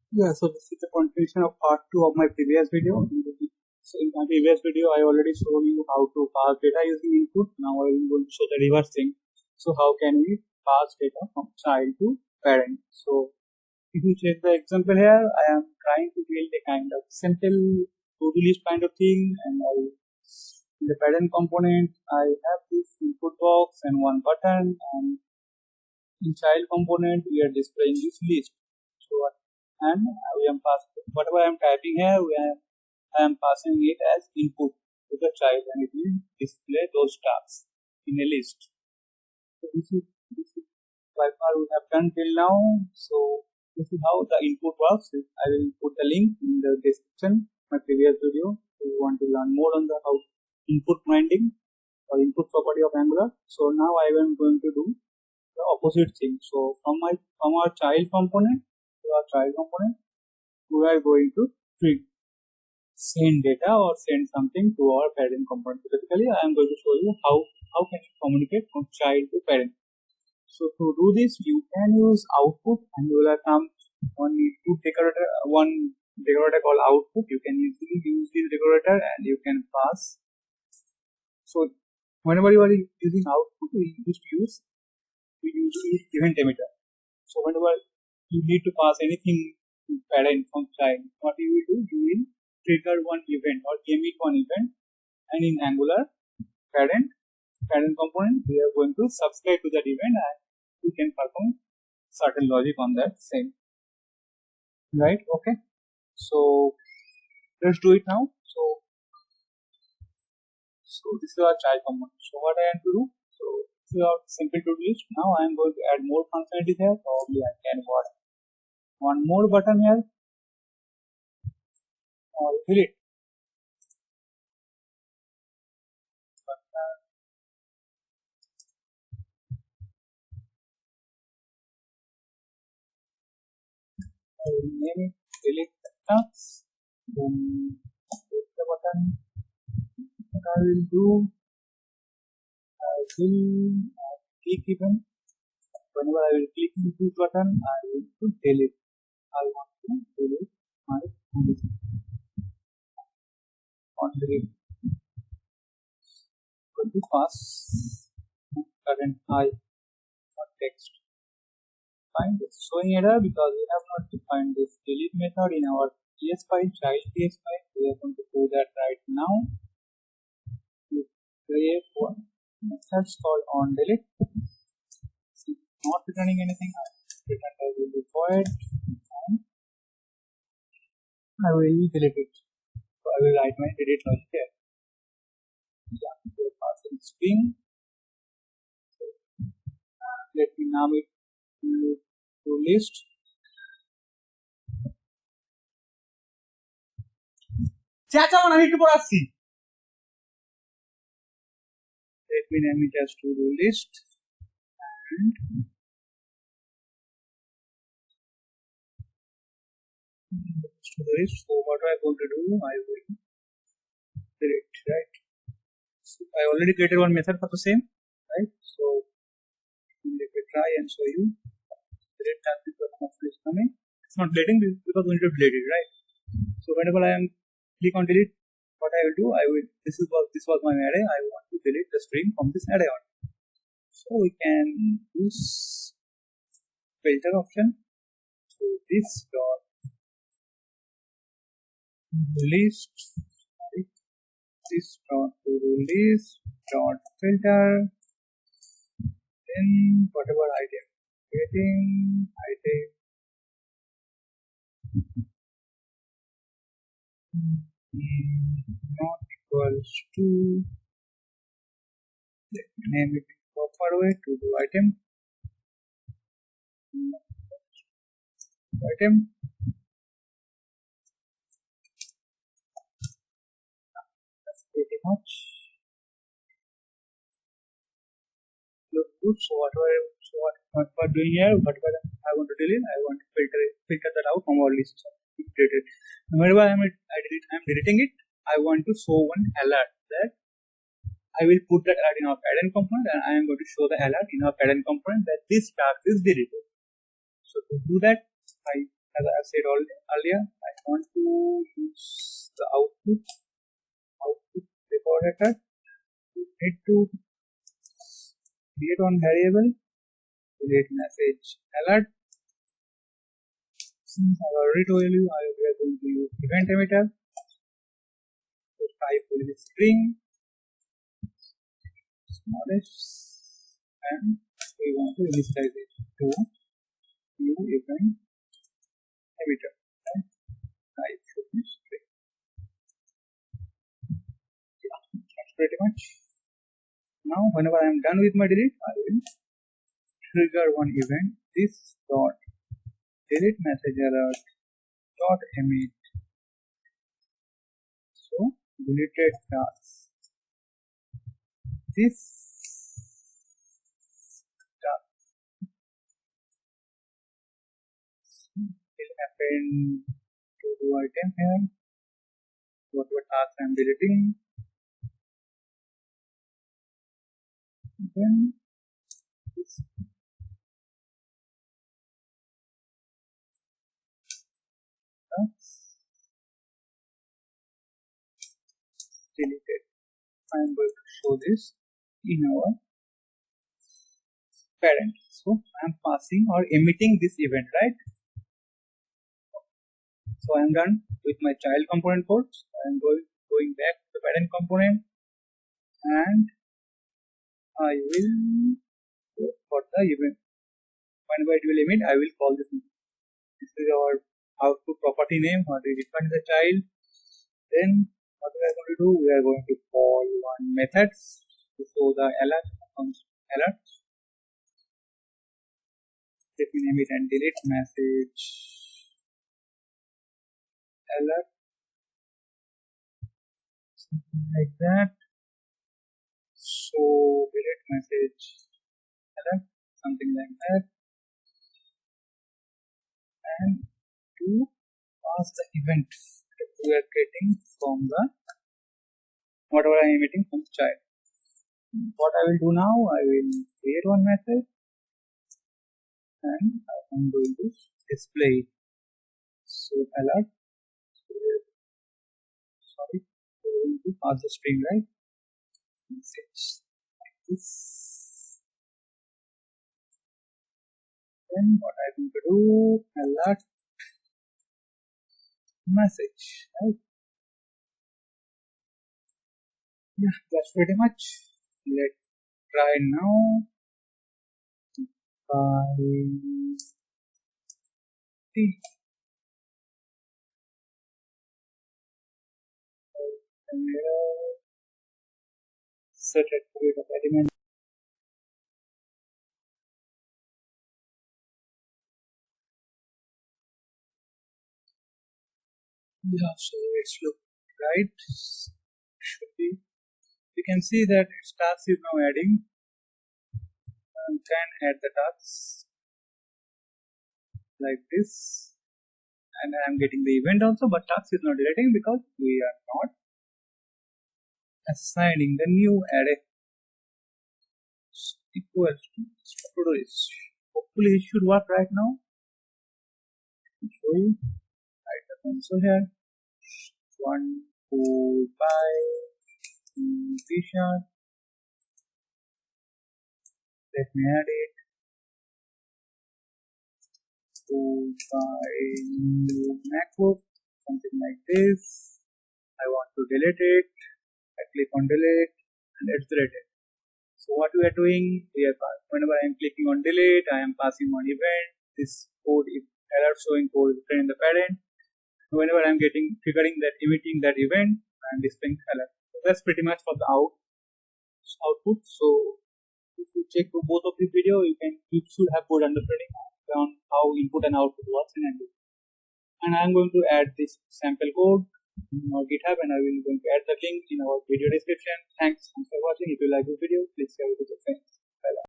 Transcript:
Yeah, so this is the continuation of part 2 of my previous video. So in my previous video, I already showed you how to pass data using input. Now I am going to show the reverse thing. So how can we pass data from child to parent? So if you check the example here, I am trying to build a kind of simple to-do list kind of thing, and in the parent component, I have this input box and one button, and in child component, we are displaying this list. So and we am passing whatever I am typing here, I am passing it as input to the child, and it will display those tasks in a list. So this is by far we have done till now. So this is how the input works. I will put the link in the description my previous video. If you want to learn more on the how input binding or input property of Angular. So now I am going to do the opposite thing. So from our child component to our child component, we are going to send data or send something to our parent component. Basically, I am going to show you how can you communicate from child to parent. So to do this, you can use output, and you will come one decorator called output. You can easily use this decorator, and you can pass. So whenever you are using output, we use event emitter. So whenever you need to pass anything to parent from child, what you will do, you will trigger one event or emit one event, and in Angular parent component, we are going to subscribe to that event, and we can perform certain logic on that same. Right? Okay. So let's do it now. So this is our child component. So what I am to do? So this is our simple to do list. Now I am going to add more functionality here. Probably I can add one more button here or delete. I will name it delete tasks. Then click the button. What I will do, I will click event. Whenever I will click this button, I will to delete. I want to delete my condition. On delete. Going to pass current I or text. Fine, it's showing error because we have not defined this delete method in our TS file, child TS file. We are going to do that right now. We create one method called on delete. Since not returning anything, I return I will be void and I will delete it. So I will write my delete logic here. Yeah, we are passing string. So, let me name it to list. Let me name it as to do list and to the list. So what I am going to do, I will delete, right? So I already created one method for the same, right? So let me try and show you. Delete task is coming. It's not deleting because we need to delete it, right? So whenever I am click on delete, what I will do, this was my array. I want to delete the string from this array on. So we can use filter option. So this dot list, this dot to list dot filter. Then whatever item getting item not equals to, let me name it proper way to do item that's pretty much look good. So what we're doing here, whatever I want to delete, I want to filter that out from our list. Whenever I'm deleting it, I want to show one alert that I will put that alert in our parent component, and I am going to show the alert in our parent component that this task is deleted. So to do that, I as I said earlier, I want to use the output decorator. You need to create one variable, delete message alert. Since I already told you, we are going to use event emitter. So type will be string, smallish, and we want to initialize it to new event emitter. And type should be string. Yeah, that's pretty much. Now, whenever I am done with my delete, I will trigger one event. This dot delete message alert dot emit. So deleted task. This task will happen to do item here. Whatever task I am deleting. Then this task deleted. I am going to show this in our parent. So I am passing or emitting this event, right? So I am done with my child component code. I am going back to the parent component, and I will go for the event. Whenever it will emit, I will call this. This is our output property name, what we define the child. Then what we are going to do, we are going to call one method to show the alert. Let me name it and delete message alert, something like that. So delete message alert, something like that, and to pass the event that we are getting from the whatever I am emitting from the child. What I will do now, I will create one message and I am going to display it. So alert, sorry, we are going to pass the string, right? Message like this. Then what I am going to do, alert message, right? Yeah, that's pretty much. Let's try now. Set attribute of element. Yeah, so it's look right. Should be. You can see that its task is now adding. Can add the tasks like this, and I am getting the event also, but task is not deleting because we are not assigning the new array equals to Todo is. Hopefully it should work right now. Let me show you. Write the console here. 1 2 by t-shirt. Let me add it. 2 by new MacBook, something like this. I want to delete it. I click on delete and it's deleted. So what we are doing here, whenever I am clicking on delete, I am passing on event. This code is alert showing code is written in the parent. Whenever I am triggering that, emitting that event, I am displaying alert. So that's pretty much for the output. So if you check both of these videos, you should have good understanding on how input and output works in Android. And I am going to add this sample code in our GitHub, and I will going to add the link in our video description. Thanks for watching. If you like this video, please share it with your friends. Bye bye.